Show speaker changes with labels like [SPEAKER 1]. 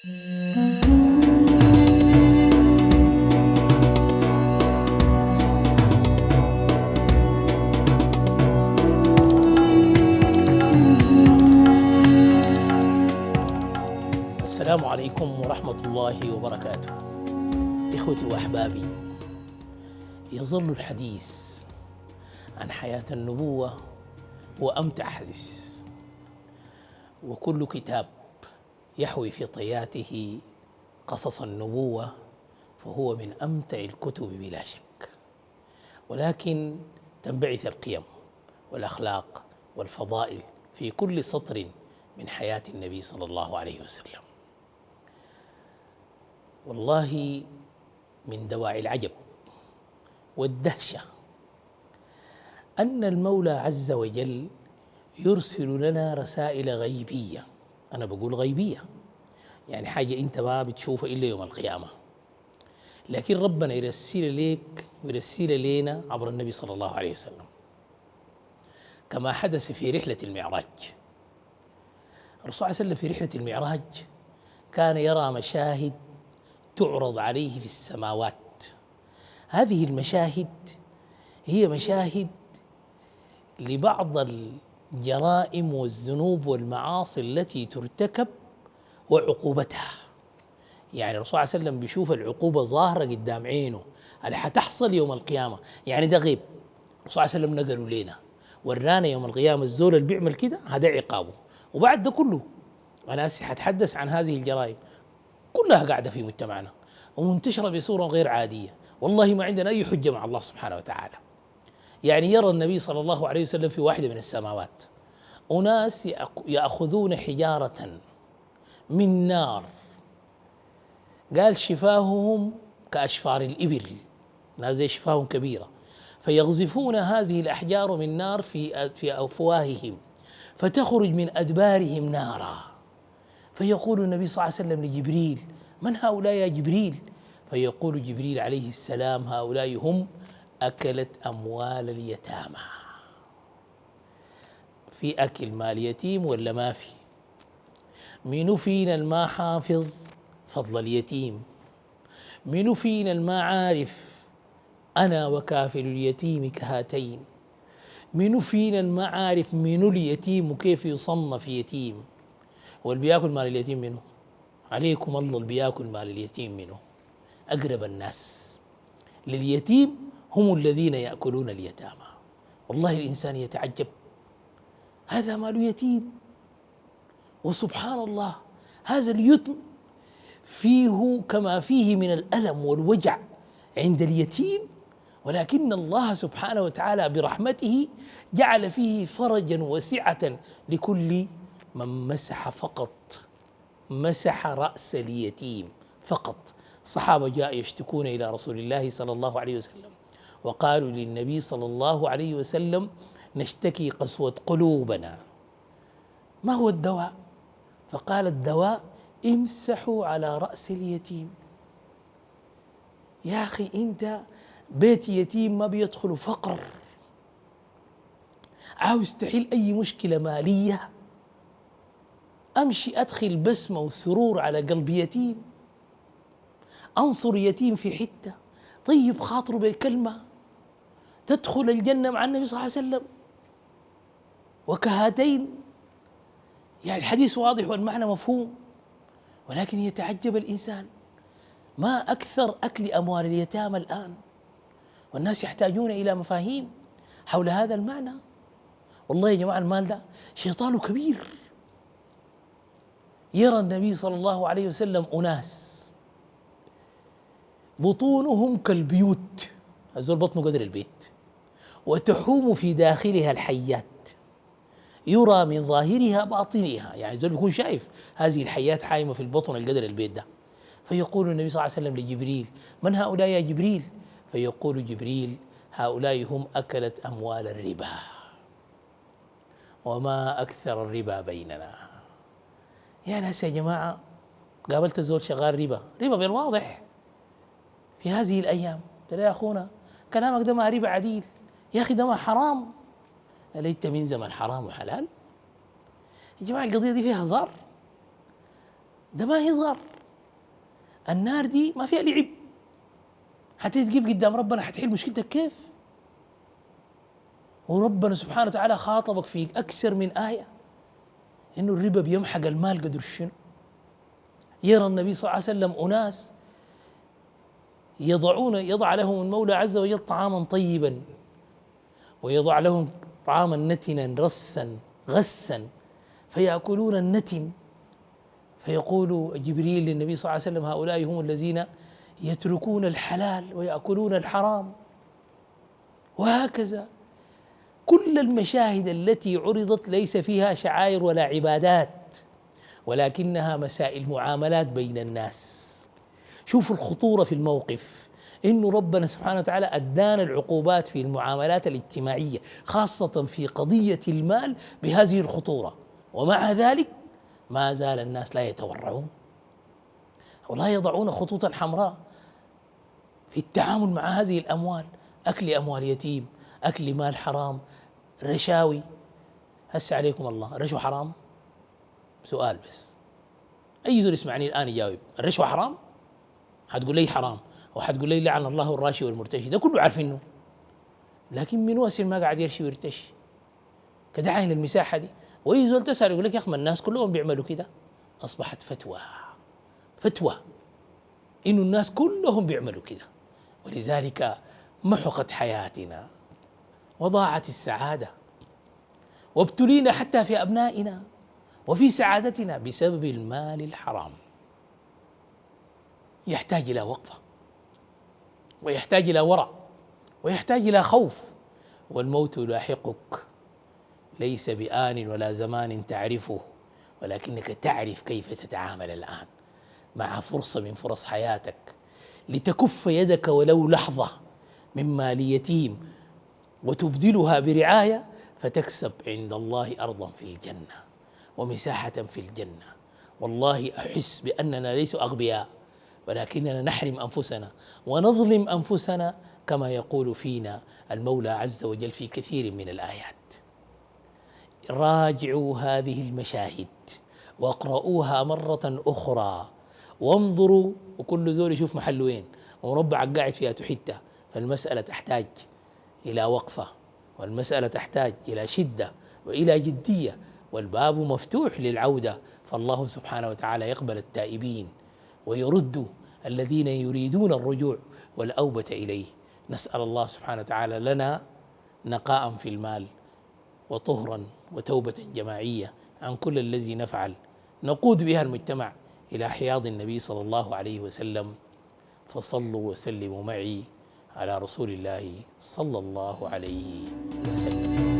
[SPEAKER 1] السلام عليكم ورحمة الله وبركاته. إخوتي وأحبابي، يظل الحديث عن حياة النبوة هو أمتع حديث، وكل كتاب يحوي في طياته قصص النبوة فهو من أمتع الكتب بلا شك، ولكن تنبعث القيم والأخلاق والفضائل في كل سطر من حياة النبي صلى الله عليه وسلم. والله من دواعي العجب والدهشة أن المولى عز وجل يرسل لنا رسائل غيبية. أنا بقول غيبية، يعني حاجة أنت ما بتشوفها إلا يوم القيامة، لكن ربنا يرسل لك ويرسل لنا عبر النبي صلى الله عليه وسلم، كما حدث في رحلة المعراج. الرسول صلى الله عليه وسلم في رحلة المعراج كان يرى مشاهد تعرض عليه في السماوات. هذه المشاهد هي مشاهد لبعض الجرائم والذنوب والمعاصي التي ترتكب وعقوبتها. يعني الرسول صلى الله عليه وسلم بيشوف العقوبة ظاهرة قدام عينه اللي حتحصل يوم القيامة، يعني ده غيب. الرسول صلى الله عليه وسلم نقلوا لنا ورانا يوم القيامة الزول اللي بيعمل كده هذا عقابه، وبعد ده كله أنا حتحدث عن هذه الجرائم كلها قاعدة في مجتمعنا ومنتشرة بصورة غير عادية. والله ما عندنا أي حجة مع الله سبحانه وتعالى. يعني يرى النبي صلى الله عليه وسلم في واحدة من السماوات أناس يأخذون حجارة من نار، قال شفاههم كأشفار الإبل، ناس زي شفاههم كبيرة، فيغزفون هذه الأحجار من نار في أفواههم فتخرج من أدبارهم نارا. فيقول النبي صلى الله عليه وسلم لجبريل: من هؤلاء يا جبريل؟ فيقول جبريل عليه السلام: هؤلاء هم أكلت أموال اليتامى. في أكل مال يتيم ولا ما في؟ منو فينا الما حافظ فضل اليتيم؟ منو فينا الما عارف أنا وكافل اليتيم كهاتين؟ منو فينا الما عارف منو اليتيم وكيف يصنف يتيم؟ واللي بياكل مال اليتيم منه؟ عليكم الله، اللي بياكل مال اليتيم منه؟ أقرب الناس لليتيم هم الذين يأكلون اليتامى. والله الإنسان يتعجب، هذا مال يتيم، وسبحان الله هذا اليتم فيه كما فيه من الألم والوجع عند اليتيم، ولكن الله سبحانه وتعالى برحمته جعل فيه فرجا وسعة لكل من مسح فقط، مسح رأس اليتيم فقط. الصحابة جاء يشتكون إلى رسول الله صلى الله عليه وسلم وقالوا للنبي صلى الله عليه وسلم: نشتكي قسوة قلوبنا، ما هو الدواء؟ فقال: الدواء امسحوا على رأس اليتيم. يا أخي أنت بيت يتيم ما بيدخل فقر، عاوز تحل أي مشكلة مالية، أمشي أدخل بسمة وسرور على قلب يتيم، أنصر يتيم في حتة، طيب خاطره بكلمة، تدخل الجنة مع النبي صلى الله عليه وسلم وكهاتين. يعني الحديث واضح والمعنى مفهوم، ولكن يتعجب الإنسان ما أكثر أكل أموال اليتامى الآن، والناس يحتاجون إلى مفاهيم حول هذا المعنى. والله يا جماعة المال ده شيطانه كبير. يرى النبي صلى الله عليه وسلم أناس بطونهم كالبيوت، هذول بطنه قدر البيت، وتحوم في داخلها الحيات، يرى من ظاهرها باطنها. يعني زول بيكون شايف هذه الحيات حايمة في البطن القدر البيت ده. فيقول النبي صلى الله عليه وسلم لجبريل: من هؤلاء يا جبريل؟ فيقول جبريل: هؤلاء هم أكلت أموال الربا، وما أكثر الربا بيننا. يا ناس يا جماعة، قابلت زول شغال ربا بالواضح في هذه الأيام، قلت له: يا أخونا كلامك ده ما ربا عديل، يا أخي ده ما حرام. أليت من زمن حرام وحلال؟ يا جماعة القضية دي فيها هزار، ده ما هزار. النار دي ما فيها لعب، حتى تجيب قدام ربنا حتحل مشكلتك كيف؟ وربنا سبحانه وتعالى خاطبك في أكثر من آية إنه الربا بيمحق المال قدر شنو. يرى النبي صلى الله عليه وسلم أناس يضع لهم المولى عز وجل طعاما طيبا، ويضع لهم طعاما نتنا رسا غثا فيأكلون النتن، فيقول جبريل للنبي صلى الله عليه وسلم هؤلاء هم الذين يتركون الحلال ويأكلون الحرام. وهكذا كل المشاهد التي عرضت ليس فيها شعائر ولا عبادات، ولكنها مسائل معاملات بين الناس. شوفوا الخطورة في الموقف، إنه ربنا سبحانه وتعالى أدانا العقوبات في المعاملات الاجتماعية خاصة في قضية المال بهذه الخطورة، ومع ذلك ما زال الناس لا يتورعون ولا يضعون خطوطا حمراء في التعامل مع هذه الأموال. أكل أموال يتيم، أكل مال حرام، رشاوي. هسه عليكم الله، الرشوة حرام؟ سؤال بس، أي زول يسمعني الآن يجاوب. الرشوة حرام؟ حتقول لي حرام، وحتقول لي لعن الله الراشي والمرتشي، ده كله عارفينه. لكن من واسل ما قاعد يرشي ويرتشي كده عين المساحة دي، وأي زول تسأل يقول لك يا أخي ما الناس كلهم بيعملوا كده. أصبحت فتوى إنه الناس كلهم بيعملوا كده، ولذلك محقت حياتنا وضاعت السعادة، وابتلينا حتى في أبنائنا وفي سعادتنا بسبب المال الحرام. يحتاج إلى وقفة، ويحتاج إلى ورع، ويحتاج إلى خوف. والموت يلاحقك ليس بآن ولا زمان تعرفه، ولكنك تعرف كيف تتعامل الآن مع فرصة من فرص حياتك لتكف يدك ولو لحظة من مال يتيم وتبدلها برعاية، فتكسب عند الله أرضا في الجنة ومساحة في الجنة. والله أحس بأننا ليسوا أغبياء، ولكننا نحرم أنفسنا ونظلم أنفسنا كما يقول فينا المولى عز وجل في كثير من الآيات. راجعوا هذه المشاهد واقرؤوها مرة أخرى وانظروا، وكل زول يشوف محله وين وربعك قاعد فيها حتة. فالمسألة تحتاج إلى وقفة، والمسألة تحتاج إلى شدة وإلى جدية، والباب مفتوح للعودة. فالله سبحانه وتعالى يقبل التائبين ويرد الذين يريدون الرجوع والأوبة إليه. نسأل الله سبحانه وتعالى لنا نقاء في المال وطهرا وتوبة جماعية عن كل الذي نفعل نقود بها المجتمع إلى حياض النبي صلى الله عليه وسلم. فصلوا وسلموا معي على رسول الله صلى الله عليه وسلم.